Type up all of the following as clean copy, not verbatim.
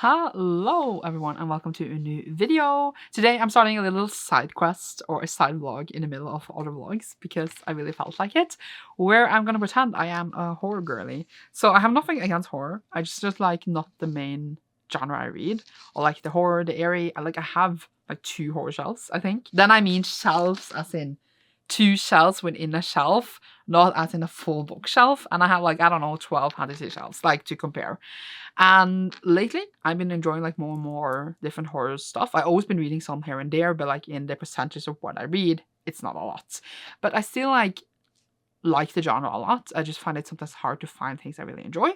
Hello everyone and welcome to a new video. Today I'm starting a little side quest or a side vlog in the middle of other vlogs because I really felt like it, where I'm gonna pretend I am a horror girly. So I have nothing against horror, I just like not the main genre I read, or like the horror, the airy. I have like 2 horror shelves, I think. Then I mean shelves as in 2 shelves within a shelf, not as in a full bookshelf. And I have like, I don't know, 12 fantasy shelves, like, to compare. And lately I've been enjoying like more and more different horror stuff. I've always been reading some here and there, but like in the percentage of what I read, it's not a lot. But I still like the genre a lot. I just find it sometimes hard to find things I really enjoy.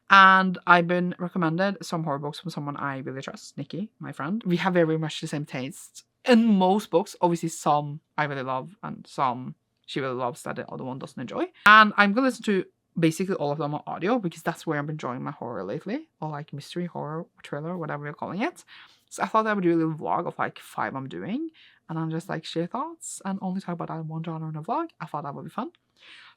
And I've been recommended some horror books from someone I really trust, Nikki, my friend. We have very much the same taste in most books. Obviously some I really love and some she really loves that the other one doesn't enjoy. And I'm gonna listen to basically all of them on audio because that's where I've been enjoying my horror lately, or like mystery, horror, thriller, whatever you're calling it. So I thought I would do a little vlog of like 5 I'm doing, and then just like share thoughts and only talk about that one genre in a vlog. I thought that would be fun.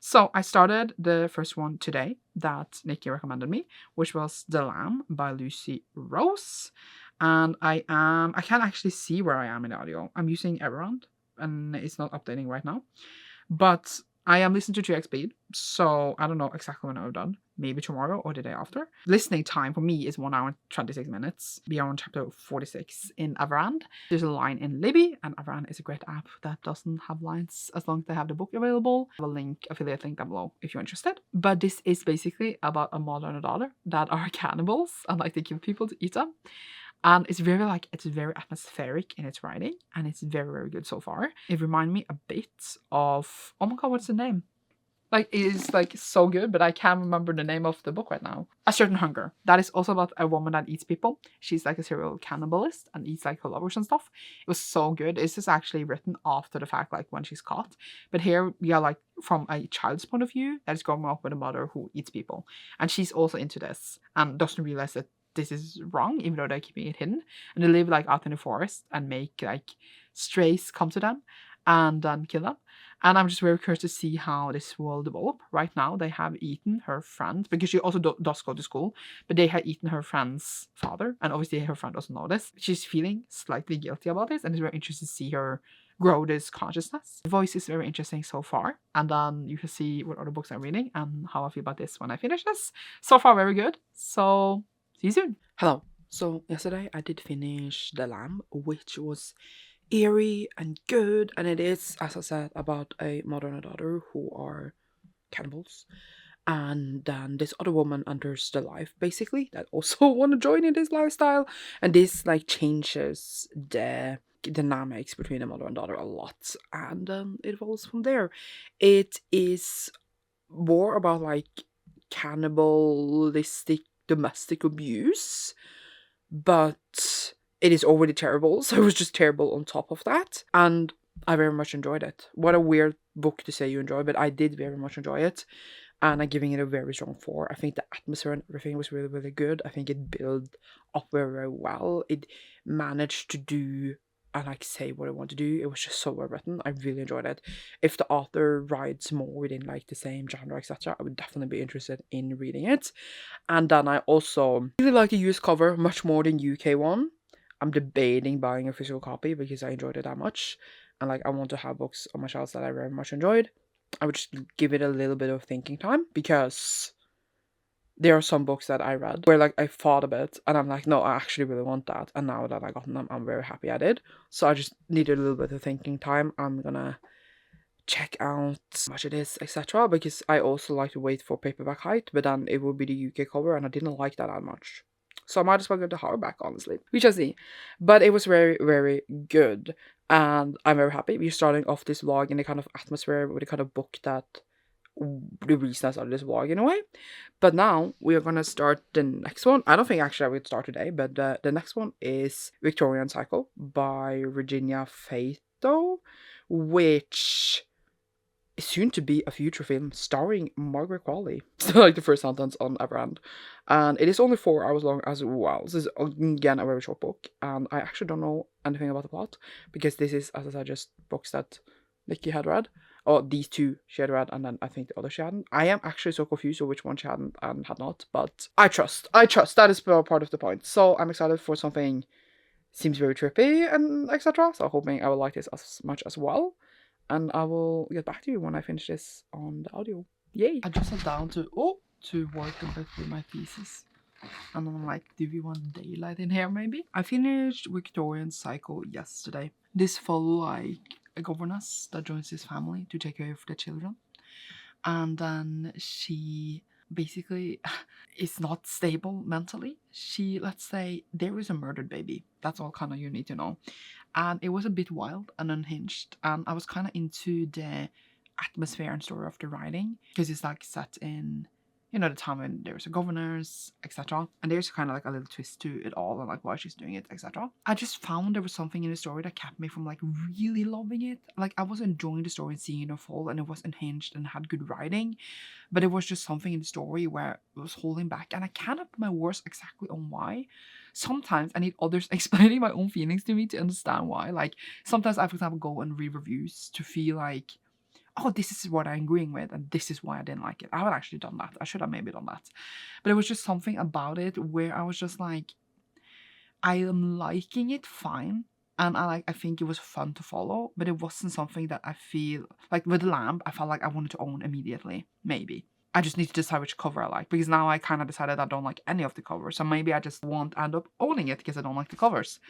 So I started the first one today that Nikki recommended me, which was The Lamb by Lucy Rose. And I can't actually see where I am in the audio. I'm using Everand and it's not updating right now. But I am listening to 2x speed, so I don't know exactly when I'm done. Maybe tomorrow or the day after. Listening time for me is 1 hour and 26 minutes. We are on chapter 46 in Averand. There's a line in Libby, and Averand is a great app that doesn't have lines as long as they have the book available. I have a link, affiliate link down below if you're interested. But this is basically about a mother and a daughter that are cannibals and like they kill people to eat them. And it's very atmospheric in its writing, and it's very, very good so far. It reminded me a bit of, oh my god, what's the name? Like, it is like so good, but I can't remember the name of the book right now. A Certain Hunger. That is also about a woman that eats people. She's like a serial cannibalist and eats like her lovers and stuff. It was so good. This is actually written after the fact, like when she's caught. But here we are like from a child's point of view that is growing up with a mother who eats people. And she's also into this and doesn't realize that this is wrong, even though they're keeping it hidden. And they live like out in the forest and make like strays come to them and then kill them. And I'm just very curious to see how this will develop. Right now, they have eaten her friend, because she also does go to school, but they have eaten her friend's father, and obviously her friend doesn't know this. She's feeling slightly guilty about this, and it's very interesting to see her grow this consciousness. The voice is very interesting so far, and then you can see what other books I'm reading and how I feel about this when I finish this. So far, very good. So, see you soon. Hello. So, yesterday I did finish The Lamb, which was eerie and good, and it is, as I said, about a mother and a daughter who are cannibals, and then this other woman enters the life basically that also want to join in this lifestyle, and this like changes the dynamics between the mother and daughter a lot, and it evolves from there. It is more about like cannibalistic domestic abuse, but it is already terrible, so it was just terrible on top of that. And I very much enjoyed it. What a weird book to say you enjoy, but I did very much enjoy it. And I'm giving it a very strong 4. I think the atmosphere and everything was really, really good. I think it built up very, very well. It managed to do and like say what I want to do. It was just so well written. I really enjoyed it. If the author writes more within like the same genre, etc., I would definitely be interested in reading it. And then I also really like the US cover much more than UK one. I'm debating buying a physical copy because I enjoyed it that much, and like I want to have books on my shelves that I very much enjoyed. I would just give it a little bit of thinking time, because there are some books that I read where like I thought a bit and I'm like, no, I actually really want that, and now that I got them, I'm very happy I did. So I just needed a little bit of thinking time. I'm gonna check out how much it is, etc., because I also like to wait for paperback height, but then it would be the UK cover and I didn't like that much. So I might as well get the hardback, honestly. We shall see. But it was very, very good. And I'm very happy. We're starting off this vlog in a kind of atmosphere with a kind of book that the reason I started this vlog in a way. But now we are going to start the next one. I don't think actually I would start today, but the next one is Victorian Cycle by Virginia Fato, which is soon to be a future film starring Margaret Qualley. So like the first sentence on Everand. And it is only 4 hours long as well. This is again a very short book, and I actually don't know anything about the plot, because this is, as I said, just books that Nikki had read. or these two she had read, and then I think the other she hadn't. I am actually so confused on which one she hadn't and had not, but I trust. That is part of the point. So I'm excited for something seems very trippy and etc. So hoping I will like this as much as well, and I will get back to you when I finish this on the audio. Yay! I just sat down to work a bit with my thesis. And I'm like, do we want daylight in here maybe? I finished Victorian Cycle yesterday. This follow like a governess that joins his family to take care of the children. And then she basically is not stable mentally. She, let's say, there is a murdered baby. That's all kind of you need to know. And it was a bit wild and unhinged. And I was kind of into the atmosphere and story of the writing, because it's like set in, you know, the time when there's a governors, etc. And there's kind of like a little twist to it all and like why she's doing it, etc. I just found there was something in the story that kept me from like really loving it. Like I was enjoying the story and seeing it unfold, and it was unhinged and had good writing, but it was just something in the story where it was holding back, and I cannot put my words exactly on why. Sometimes I need others explaining my own feelings to me to understand why. Like sometimes I, for example, go and read reviews to feel like, oh, this is what I'm agreeing with, and this is why I didn't like it. I haven't actually done that. I should have maybe done that. But it was just something about it where I was just like, I am liking it fine. And I think it was fun to follow, but it wasn't something that I feel like with the lamp, I felt like I wanted to own immediately. Maybe. I just need to decide which cover I like, because now I kind of decided I don't like any of the covers. So maybe I just won't end up owning it because I don't like the covers.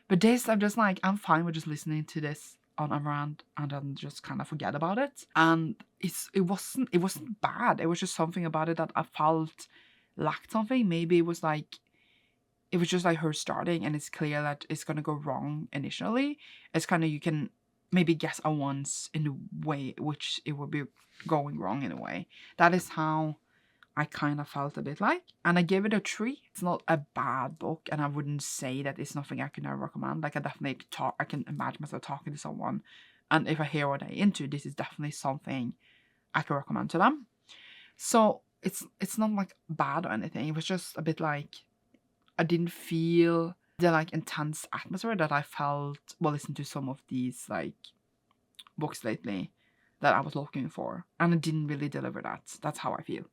But this, I'm just like, I'm fine with just listening to this on a rant and then just kind of forget about it. And it wasn't bad. It was just something about it that I felt lacked something. Maybe it was just like her starting, and it's clear that it's gonna go wrong initially. It's kind of, you can maybe guess at once in the way which it will be going wrong in a way. That is how I kind of felt a bit like, and I gave it a 3. It's not a bad book, and I wouldn't say that it's nothing I could never recommend. Like I can imagine myself talking to someone, and if I hear what they're into, this is definitely something I can recommend to them. So it's not like bad or anything. It was just a bit like, I didn't feel the like intense atmosphere that I felt while listening to some of these like books lately that I was looking for, and it didn't really deliver that. That's how I feel.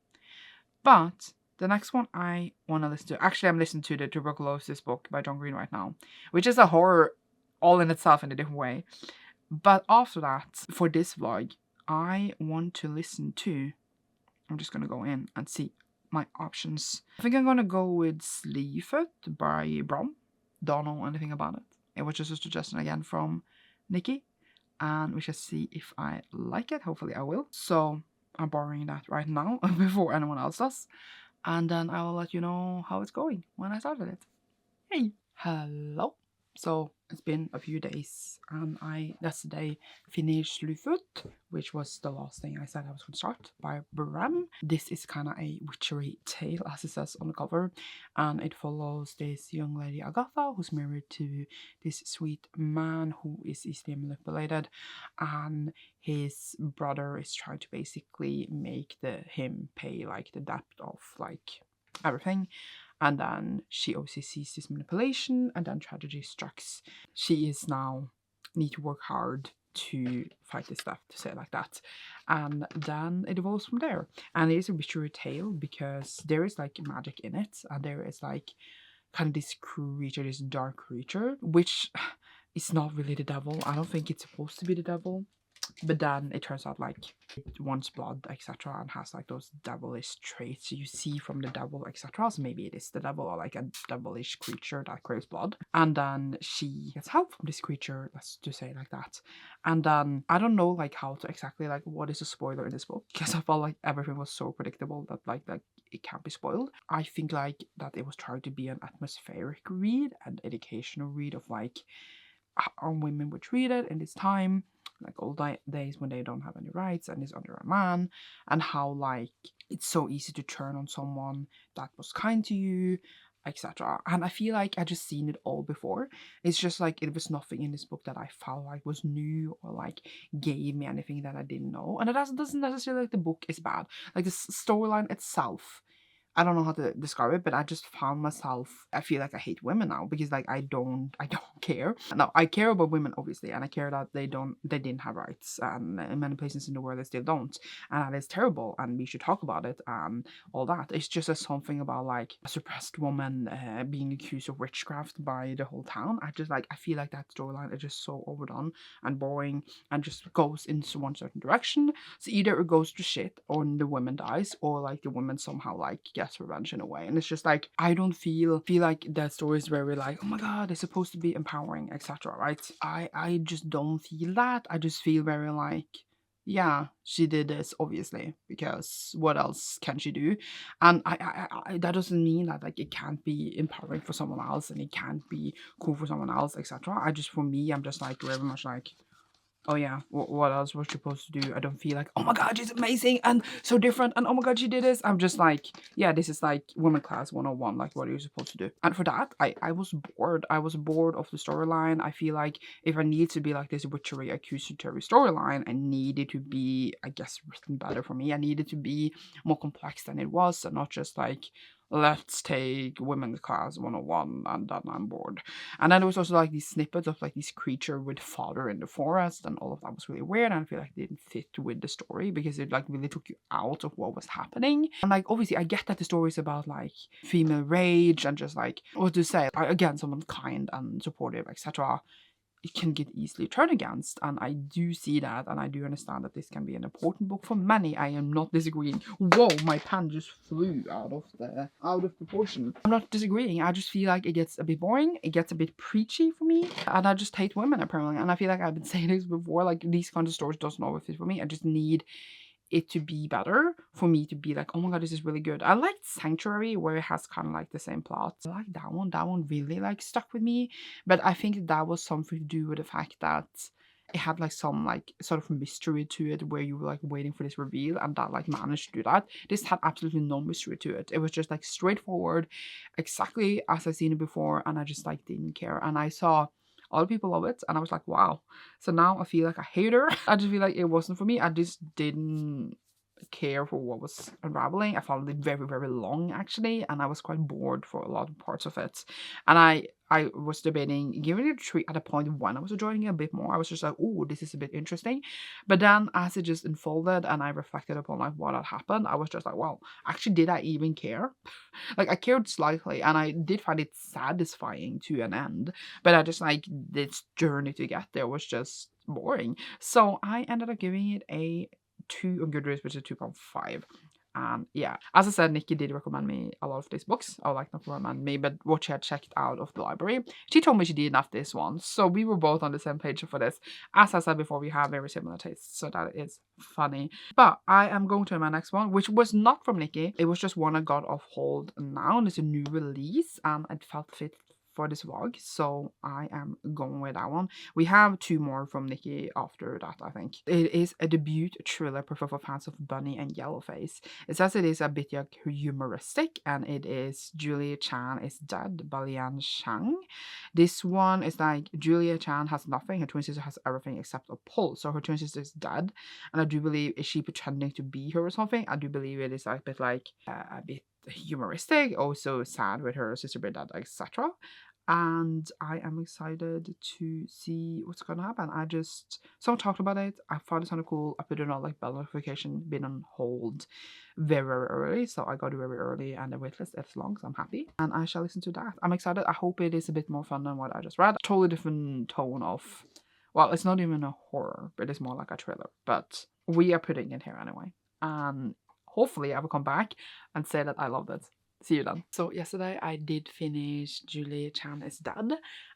But the next one I want to listen to, actually I'm listening to the Tuberculosis book by John Green right now, which is a horror all in itself in a different way. But after that, for this vlog, I want to listen to, I'm just going to go in and see my options. I think I'm going to go with Sleefoot by Brom. Don't know anything about it. It was just a suggestion again from Nikki, and we shall see if I like it. Hopefully I will. So I'm borrowing that right now before anyone else does, and then I will let you know how it's going when I started it. Hey, hello. So it's been a few days, and I yesterday finished Sleefoot, which was the last thing I said I was going to start, by Bram. This is kind of a witchery tale, as it says on the cover, and it follows this young lady Agatha, who's married to this sweet man who is easily manipulated, and his brother is trying to basically make him pay like the debt of like everything. And then she obviously sees this manipulation, and then tragedy strikes. She is now need to work hard to fight this stuff, to say it like that. And then it evolves from there. And it is a witchery tale because there is like magic in it, and there is like kind of this creature, this dark creature, which is not really the devil. I don't think it's supposed to be the devil. But then it turns out like it wants blood, etc., and has like those devilish traits you see from the devil, etc. So maybe it is the devil, or like a devilish creature that craves blood. And then she gets help from this creature, let's just say it like that. And then I don't know like how to exactly like what is a spoiler in this book, because I felt like everything was so predictable that like it can't be spoiled. I think like that it was trying to be an atmospheric read, an educational read of like how women were treated in this time, like old days when they don't have any rights and is under a man, and how like it's so easy to turn on someone that was kind to you, etc. And I feel like I just seen it all before. It's just like it was nothing in this book that I felt like was new or like gave me anything that I didn't know. And it doesn't necessarily like the book is bad. Like the storyline itself I don't know how to describe it, but I just found myself, I feel like I hate women now because like I don't care. No, I care about women obviously, and I care that they didn't have rights, and in many places in the world they still don't, and that is terrible, and we should talk about it and all that. It's just something about like a suppressed woman being accused of witchcraft by the whole town. I feel like that storyline is just so overdone and boring and just goes into one certain direction. So either it goes to shit or the woman dies, or like the woman somehow like gets revenge in a way. And it's just like I don't feel like that story is very like, oh my god, it's supposed to be empowering, etc. Right? I just don't feel that. I just feel very like, yeah, she did this obviously because what else can she do? And that doesn't mean that like it can't be empowering for someone else and it can't be cool for someone else, etc. For me, I'm just like very much like, oh yeah, what else was she supposed to do? I don't feel like, oh my god, she's amazing and so different, and oh my god, she did this. I'm just like, yeah, this is like women class 101, like what are you supposed to do? And for that, I was bored. I was bored of the storyline. I feel like if I need to be like this witchery accusatory storyline, I needed to be, I guess, written better for me. I needed to be more complex than it was, and not just like, let's take women's class 101 and then I'm bored. And then there was also like these snippets of like this creature with father in the forest, and all of that was really weird, and I feel like it didn't fit with the story because it like really took you out of what was happening. And like obviously I get that the story is about like female rage and just like what to say, again, someone kind and supportive, etc. It can get easily turned against, and I do see that, and I do understand that this can be an important book for many. I am not disagreeing. Whoa, my pen just flew out of proportion. I'm not disagreeing. I just feel like it gets a bit boring, it gets a bit preachy for me, and I just hate women apparently. And I feel like I've been saying this before, like these kinds of stories doesn't always fit for me. I just need it to be better for me to be like, oh my god, this is really good. I liked Sanctuary, where it has kind of like the same plot. I like that one. That one really like stuck with me, but I think that was something to do with the fact that it had like some like sort of mystery to it, where you were like waiting for this reveal, and that like managed to do that. This had absolutely no mystery to it. It was just like straightforward, exactly as I've seen it before, and I just like didn't care. And I saw other people love it, and I was like, wow. So now I feel like a hater. I just feel like it wasn't for me. I just didn't care for what was unraveling. I found it very, very long actually, and I was quite bored for a lot of parts of it. And I was debating giving it a treat at a point when I was enjoying it a bit more. I was just like, oh, this is a bit interesting. But then as it just unfolded and I reflected upon like what had happened, I was just like, well, actually, did I even care? Like I cared slightly, and I did find it satisfying to an end, but I just like this journey to get there was just boring. So I ended up giving it a 2 on Goodreads, which is 2.5. Yeah, as I said, Nikki did recommend me a lot of these books. I would like not to recommend me, but what she had checked out of the library, she told me she didn't have this one. So we were both on the same page for this. As I said before, we have very similar tastes, so that is funny. But I am going to my next one, which was not from Nikki. It was just one I got off hold now, and it's a new release, and it felt fit for this vlog, so I am going with that one. We have 2 more from Nikki after that, I think. It is a debut thriller perfect for fans of Bunny and Yellowface. It says it is a bit like humoristic, and it is Julia Chan is Dead by Lian Shang. This one is like Julia Chan has nothing, her twin sister has everything except a pulse, so her twin sister is dead, and I do believe, is she pretending to be her or something? I do believe it is like a bit humoristic, also sad with her sister being dead, etc. And I am excited to see what's gonna happen. Someone talked about it, I thought it sounded cool. I put it on like bell notification, been on hold very, very early, so I got it very early, and the waitlist is long, so I'm happy, and I shall listen to that. I'm excited. I hope it is a bit more fun than what I just read. Totally different tone of, well, it's not even a horror, but it's more like a thriller, but we are putting it here anyway, and hopefully I will come back and say that I loved it. See you then. So yesterday I did finish Julia Chan is Dead,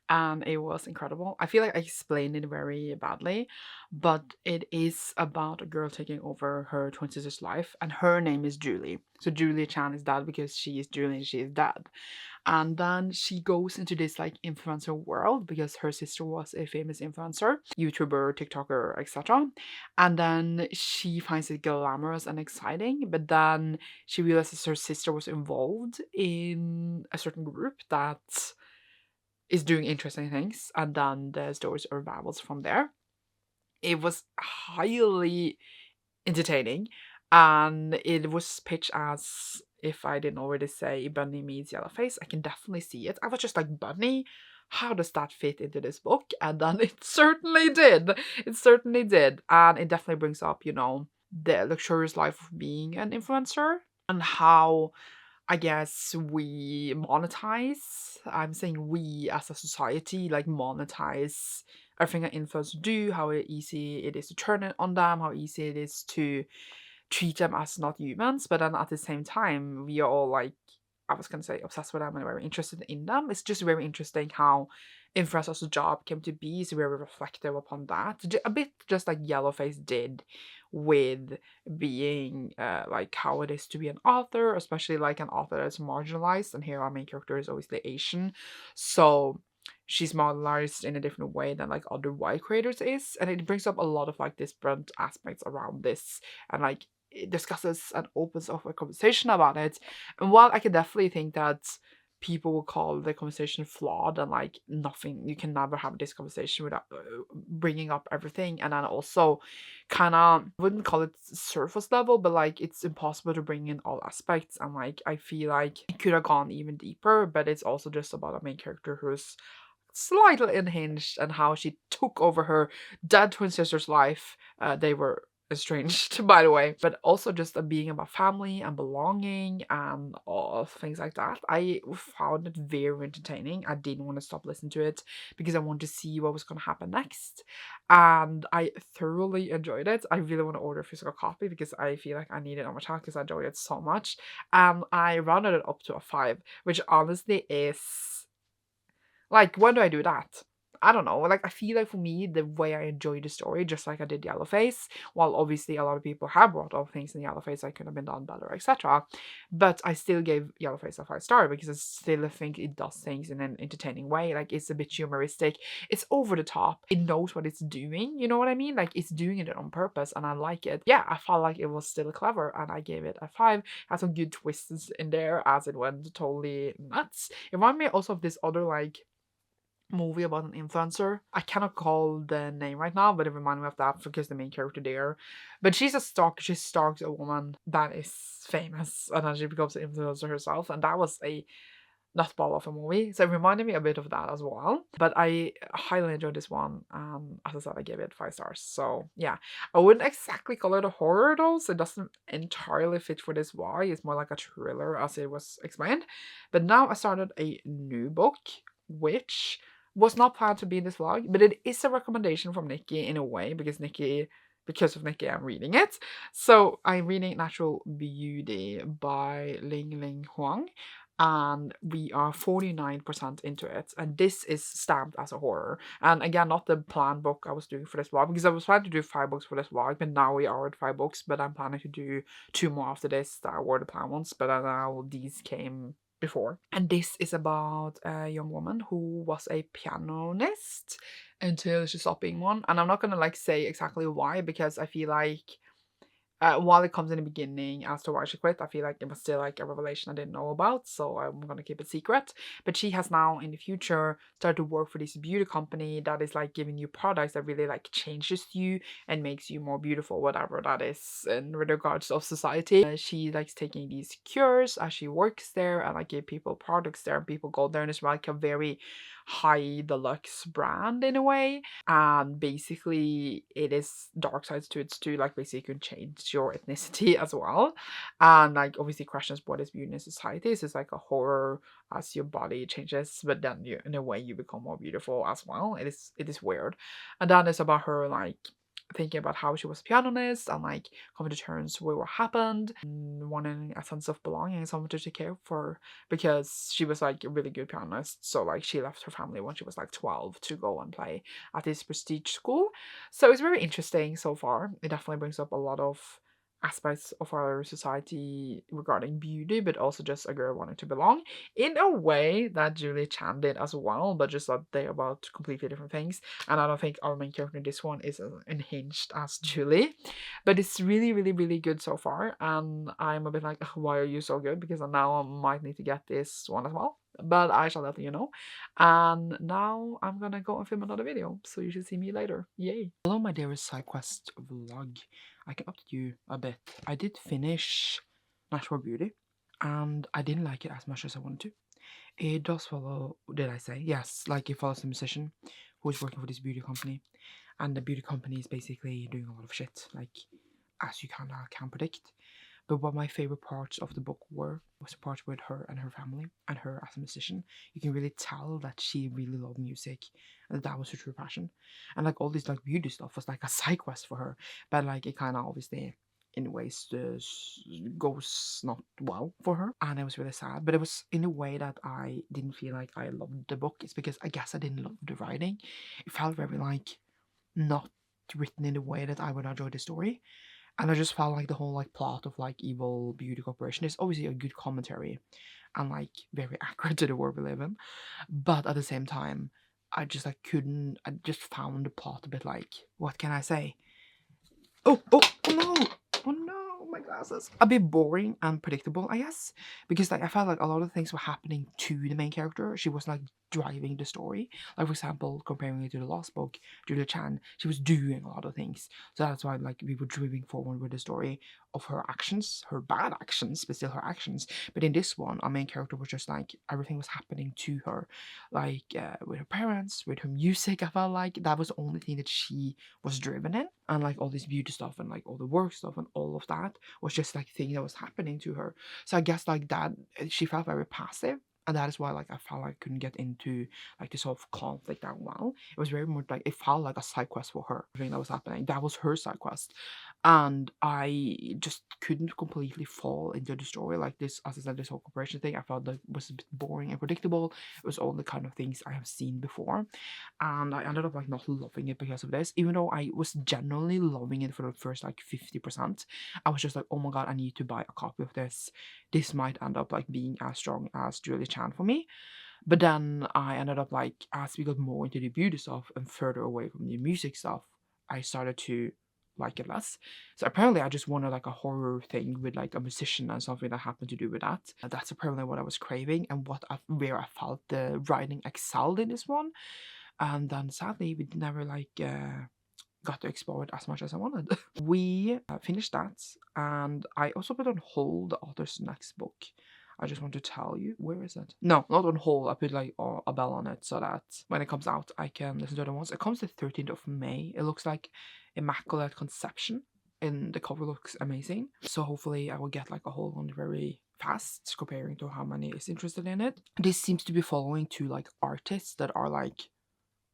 and it was incredible. I feel like I explained it very badly, but it is about a girl taking over her twin sister's life, and her name is Julie. So Julia Chan is dead because she is Julie and she is dead. And then she goes into this like influencer world because her sister was a famous influencer, YouTuber, TikToker, etc. And then she finds it glamorous and exciting, but then she realizes her sister was involved in a certain group that is doing interesting things, and then the stories unravels from there. It was highly entertaining, and it was pitched as if I didn't already say Bunny meets Yellowface, I can definitely see it. I was just like, Bunny, how does that fit into this book? And then it certainly did. It certainly did. And it definitely brings up, you know, the luxurious life of being an influencer and how I guess we monetize. I'm saying we as a society like monetize everything that influencers do, how easy it is to turn it on them, how easy it is to treat them as not humans, but then at the same time, we are all like, I was gonna say obsessed with them and very interested in them. It's just very interesting how influencers' job came to be. It's very reflective upon that. A bit just like Yellowface did with being like how it is to be an author, especially like an author that's marginalized. And here our main character is obviously Asian. So she's marginalized in a different way than like other white creators is. And it brings up a lot of like different aspects around this and like it discusses and opens up a conversation about it. And while I can definitely think that people will call the conversation flawed and like nothing, you can never have this conversation without bringing up everything, and then also kind of wouldn't call it surface level, but like it's impossible to bring in all aspects, and like I feel like it could have gone even deeper, but it's also just about a main character who's slightly unhinged and how she took over her dead twin sister's life. They were estranged, by the way, but also just being about family and belonging and all things like that. I found it very entertaining. I didn't want to stop listening to it because I wanted to see what was going to happen next, and I thoroughly enjoyed it. I really want to order a physical copy because I feel like I need it on my channel because I enjoyed it so much. I rounded it up to a 5, which honestly is like, when do I do that? I don't know. Like, I feel like for me, the way I enjoy the story, just like I did Yellowface, while obviously a lot of people have brought up things in Yellowface that could have been done better, etc. But I still gave Yellowface a 5 star because I still think it does things in an entertaining way. Like, it's a bit humoristic. It's over the top. It knows what it's doing. You know what I mean? Like, it's doing it on purpose, and I like it. Yeah, I felt like it was still clever, and I gave it a 5. Had some good twists in there as it went totally nuts. It reminded me also of this other, like, movie about an influencer. I cannot call the name right now, but it reminded me of that because the main character there. But she's a stalker. She stalks a woman that is famous, and then she becomes an influencer herself. And that was a nutball of a movie. So it reminded me a bit of that as well. But I highly enjoyed this one. As I said, I gave it 5 stars. So yeah, I wouldn't exactly call it a horror though. So it doesn't entirely fit for this why. It's more like a thriller as it was explained. But now I started a new book, which was not planned to be in this vlog, but it is a recommendation from Nikki in a way because of Nikki, I'm reading it. So I'm reading Natural Beauty by Ling Huang, and we are 49% into it. And this is stamped as a horror. And again, not the planned book I was doing for this vlog because I was planning to do 5 books for this vlog, but now we are at 5 books. But I'm planning to do 2 more after this that were the planned ones, but now these came before. And this is about a young woman who was a pianist until she stopped being one. And I'm not gonna like say exactly why because I feel like while it comes in the beginning as to why she quit, I feel like it was still like a revelation I didn't know about, so I'm gonna keep it secret. But she has now in the future started to work for this beauty company that is like giving you products that really like changes you and makes you more beautiful, whatever that is in regards of society. She likes taking these cures as she works there and like give people products there, and people go there, and it's like a very high deluxe brand in a way. And basically it is dark sides to it too, like basically you can change your ethnicity as well, and like obviously questions what is beauty in society. So it's like a horror as your body changes, but then you in a way you become more beautiful as well. It is weird. And then it's about her like thinking about how she was a pianist and like coming to terms with what happened and wanting a sense of belonging and someone to take care for, because she was like a really good pianist. So like she left her family when she was like 12 to go and play at this prestige school. So it's very interesting so far. It definitely brings up a lot of aspects of our society regarding beauty, but also just a girl wanting to belong in a way that Julie Chan did as well, but just that they're about completely different things. And I don't think our main character in this one is as unhinged as Julie, but it's really, really, really good so far. And I'm a bit like, why are you so good? Because now I might need to get this one as well. But I shall let you know. And now I'm gonna go and film another video, so you should see me later. Yay! Hello, my dearest side quest vlog. I can update you a bit. I did finish Natural Beauty. and I didn't like it as much as I wanted to. It does follow, did I say? Yes, like it follows a musician who is working for this beauty company, and the beauty company is basically doing a lot of shit, like as you kind of can predict. But what my favorite parts of the book was the part with her and her family and her as a musician. You can really tell that she really loved music and that was her true passion. And like all this like beauty stuff was like a side quest for her, but like it kind of obviously in ways goes not well for her, and it was really sad. But it was in a way that I didn't feel like I loved the book. It's because I guess I didn't love the writing. It felt very like not written in the way that I would enjoy the story. And I just felt like the whole like plot of like evil beauty corporation is obviously a good commentary and like very accurate to the world we live in. But at the same time, I just like couldn't. I just found the plot a bit like, what can I say? Oh no! Oh no, my glasses. A bit boring and predictable, I guess. Because like I felt like a lot of things were happening to the main character. She was like driving the story. Like for example, comparing it to the last book, Julia Chan, she was doing a lot of things. So that's why like we were driving forward with the story of her actions, her bad actions, but still her actions. But in this one, our main character was just like everything was happening to her. Like with her parents, with her music, I felt like that was the only thing that she was driven in, and like all this beauty stuff and like all the work stuff and all of that was just like thing that was happening to her. So I guess like that she felt very passive, and that is why like I felt like I couldn't get into like this whole conflict that well. It was very much like it felt like a side quest for her. Everything that was happening, that was her side quest, and I just couldn't completely fall into the story. Like this, as I said, this whole corporation thing I felt like was a bit boring and predictable. It was all the kind of things I have seen before, and I ended up like not loving it because of this. Even though I was genuinely loving it for the first like 50%, I was just like, oh my god, I need to buy a copy of this. This might end up like being as strong as Julie Chan for me. But then I ended up like, as we got more into the beauty stuff and further away from the music stuff, I started to like it less. So apparently I just wanted like a horror thing with like a musician and something that happened to do with that. That's apparently what I was craving and where I felt the writing excelled in this one. And then sadly we never like got to explore it as much as I wanted. We finished that, and I also put on hold the author's next book. I just want to tell you, where is it? No, not on hold. I put like a bell on it so that when it comes out, I can listen to it once. It comes the 13th of May. It looks like Immaculate Conception, and the cover looks amazing. So hopefully I will get like a hold on it very fast comparing to how many is interested in it. This seems to be following two like artists that are like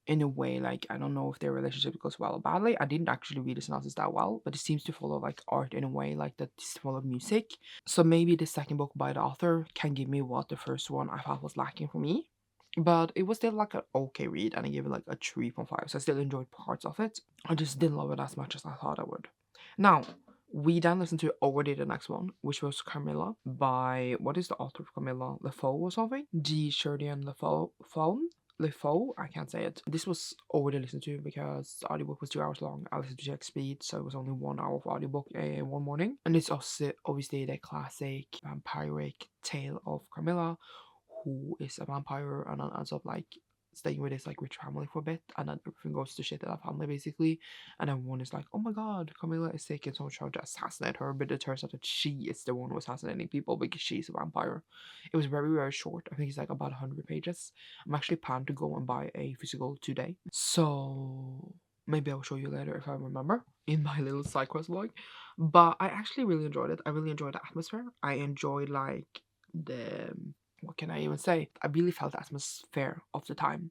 in a way, like I don't know if their relationship goes well or badly. I didn't actually read the synopsis that well, but it seems to follow like art in a way like that is follow music. So maybe the second book by the author can give me what the first one I thought was lacking for me. But it was still like an okay read, and I gave it like a 3.5. So I still enjoyed parts of it. I just didn't love it as much as I thought I would. Now, we then listened to already the next one, which was Camila by, what is the author of Camila? LeFou or something? G. Sheridan LeFou, I can't say it. This was already listened to because the audiobook was 2 hours long. I listened to check speed, so it was only 1 hour of audiobook one morning. And it's also obviously the classic vampiric tale of Camilla, who is a vampire and then ends up like staying with his like rich family for a bit, and then everything goes to shit in that family basically, and everyone is like, oh my god, Camilla is sick, and someone tried to assassinate her, but it turns out that she is the one who was assassinating people because she's a vampire. It was very very short. I think it's like about 100 pages. I'm actually planning to go and buy a physical today, so maybe I'll show you later if I remember in my little side quest vlog. But I actually really enjoyed it. I really enjoyed the atmosphere. I enjoyed like the, what can I even say? I really felt the atmosphere of the time.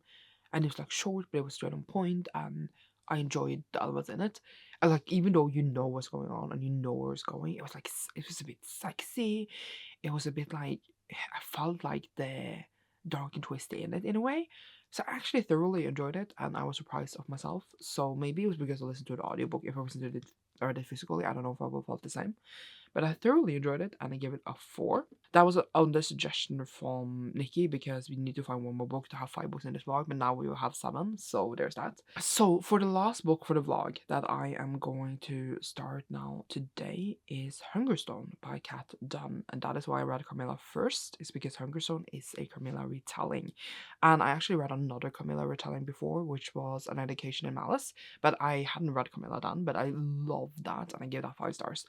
And it was like short, but it was straight on point, and I enjoyed the elements in it. And like even though you know what's going on and you know where it's going, it was like it was a bit sexy. It was a bit like I felt like the dark and twisty in it in a way. So I actually thoroughly enjoyed it, and I was surprised of myself. So maybe it was because I listened to the audiobook. If I listened to it or did physically, I don't know if I would have felt the same. But I thoroughly enjoyed it, and I gave it a 4. That was under suggestion from Nikki because we need to find one more book to have 5 books in this vlog, but now we will have 7, so there's that. So for the last book for the vlog that I am going to start now today is Hungerstone by Kat Dunn, and that is why I read Camilla first, is because Hungerstone is a Camilla retelling. And I actually read another Camilla retelling before, which was An Education in Malice, but I hadn't read Camilla then, but I loved that, and I gave that 5 stars.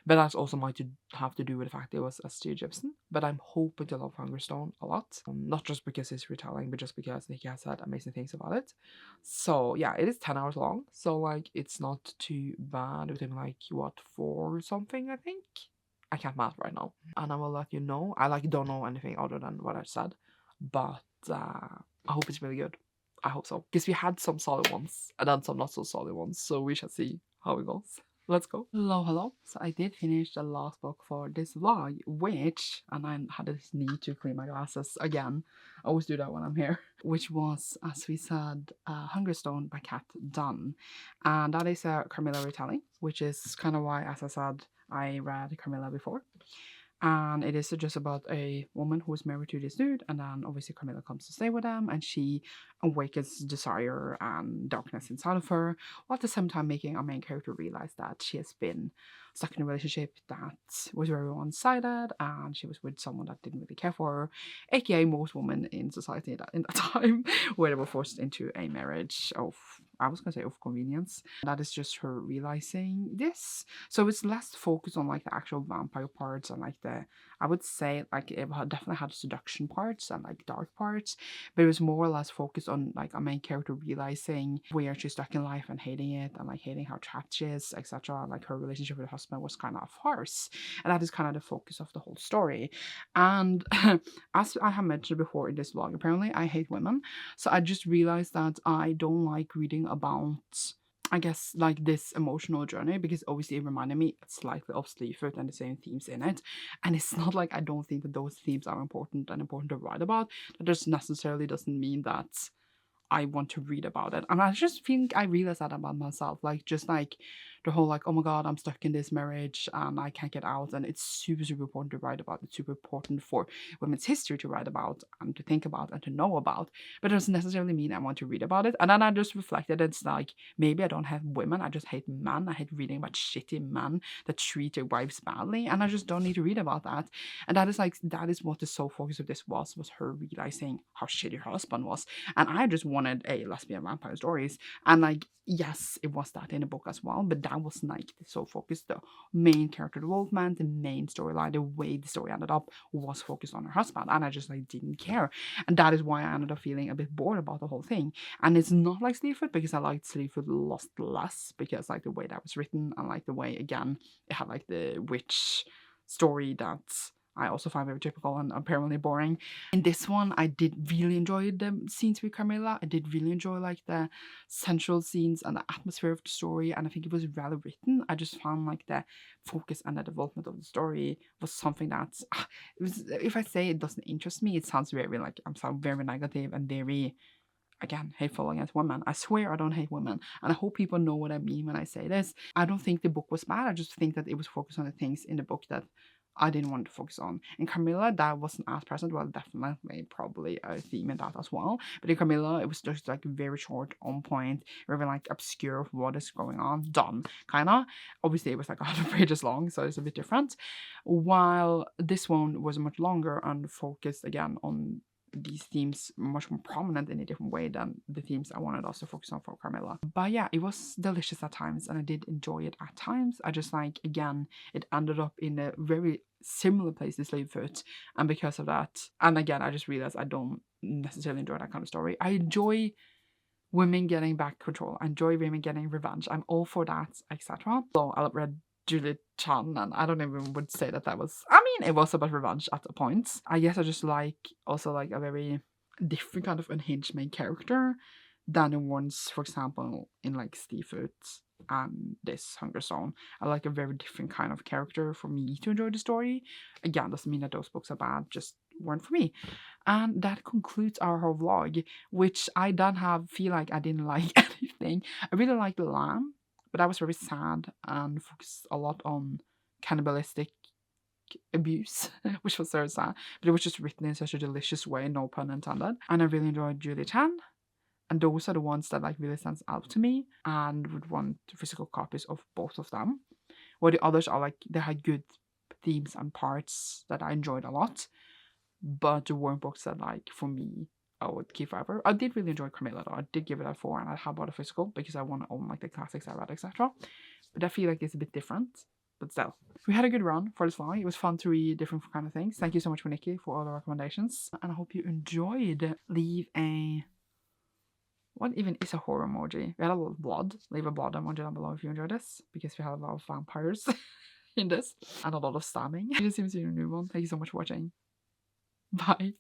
But that's also also might have to do with the fact it was S.T. Gibson, but I'm hoping to love Hungerstone a lot. Not just because it's retelling, but just because Nikki has said amazing things about it. So yeah, it is 10 hours long, so like it's not too bad within like what, 4 or something, I think. I can't math right now, and I will let you know. I like don't know anything other than what I said, but I hope it's really good. I hope so, because we had some solid ones and then some not so solid ones, so we shall see how it goes. Let's go. Hello. So I did finish the last book for this vlog, which, and I had this need to clean my glasses again. I always do that when I'm here. Which was, as we said, Hungerstone by Kat Dunn. And that is a Camila retelling, which is kind of why, as I said, I read Camila before. And it is just about a woman who is married to this dude, and then obviously Camila comes to stay with them, and she awakens desire and darkness inside of her, while at the same time making our main character realize that she has been stuck in a relationship that was very one-sided, and she was with someone that didn't really care for her, aka most women in society in that time, where they were forced into a marriage of, I was gonna say, of convenience. That is just her realizing this. So it's less focused on like the actual vampire parts and like the, I would say like it definitely had seduction parts and like dark parts, but it was more or less focused on like a main character realizing where she's stuck in life and hating it, and like hating how trapped she is, etc. Like her relationship with her husband was kind of a farce, and that is kind of the focus of the whole story. And as I have mentioned before in this vlog, apparently I hate women, so I just realized that I don't like reading about, I guess, like this emotional journey, because obviously it reminded me slightly of Sleaford and the same themes in it. And it's not like I don't think that those themes are important and important to write about. That just necessarily doesn't mean that I want to read about it. And I just think I realized that about myself, like just like the whole like, oh my god, I'm stuck in this marriage and I can't get out, and it's super important to write about. It's super important for women's history to write about and to think about and to know about, but it doesn't necessarily mean I want to read about it. And then I just reflected, it's like maybe I don't have women, I just hate men. I hate reading about shitty men that treat their wives badly, and I just don't need to read about that. And that is like, that is what the sole focus of this was her realizing how shitty her husband was. And I just wanted a lesbian vampire stories, and like yes, it was that in the book as well, but that wasn't like the sole focus. The main character development, the main storyline, the way the story ended up was focused on her husband, and I just like didn't care. And that is why I ended up feeling a bit bored about the whole thing. And it's not like Sleaford, because I liked Sleaford a lot less, because like the way that was written, and like the way, again, it had like the witch story that I also find very typical and apparently boring. In this one, I did really enjoy the scenes with Camila. I did really enjoy like the central scenes and the atmosphere of the story, and I think it was well written. I just found like the focus and the development of the story was something that, it was, if I say it doesn't interest me, it sounds very like, I'm sound very negative and very, again, hateful against women. I swear I don't hate women, and I hope people know what I mean when I say this. I don't think the book was bad. I just think that it was focused on the things in the book that I didn't want to focus on. In Camila, that wasn't as present. Well, definitely, probably a theme in that as well. But in Camila, it was just like very short, on point, very like obscure of what is going on, done, kind of. Obviously, it was like 100 pages long, so it's a bit different. While this one was much longer and focused again on these themes much more prominent in a different way than the themes I wanted us to focus on for Camila. But yeah, it was delicious at times, and I did enjoy it at times. I just like, again, it ended up in a very similar place to Sleaford, and because of that, and again, I just realized I don't necessarily enjoy that kind of story. I enjoy women getting back control. I enjoy women getting revenge. I'm all for that, etc. So I read Julie Chan, and I don't even would say that was, I mean, it was about revenge at a point. I guess I just like also like a very different kind of unhinged main character than the ones, for example, in like Sleaford and this Hungerstone. I like a very different kind of character for me to enjoy the story. Again, doesn't mean that those books are bad, just weren't for me. And that concludes our whole vlog, which I don't feel like I didn't like anything. I really liked the lamb, but I was very sad and focused a lot on cannibalistic abuse, which was very sad. But it was just written in such a delicious way, no pun intended. And I really enjoyed Julie Chan. And those are the ones that like really stands out to me, and would want physical copies of both of them. Where the others are like, they had good themes and parts that I enjoyed a lot, but the weren't books that like, for me, I would keep forever. I did really enjoy Camila though. I did give it a 4, and I have bought a physical because I want to own like the classics I read, etc. But I feel like it's a bit different. but still. We had a good run for this vlog. It was fun to read different kind of things. Thank you so much for Nikki for all the recommendations. And I hope you enjoyed. Leave a... What even is a horror emoji? We had a lot of blood. Leave a blood emoji down below if you enjoyed this, because we had a lot of vampires in this and a lot of stabbing. If you see a new one, thank you so much for watching. Bye.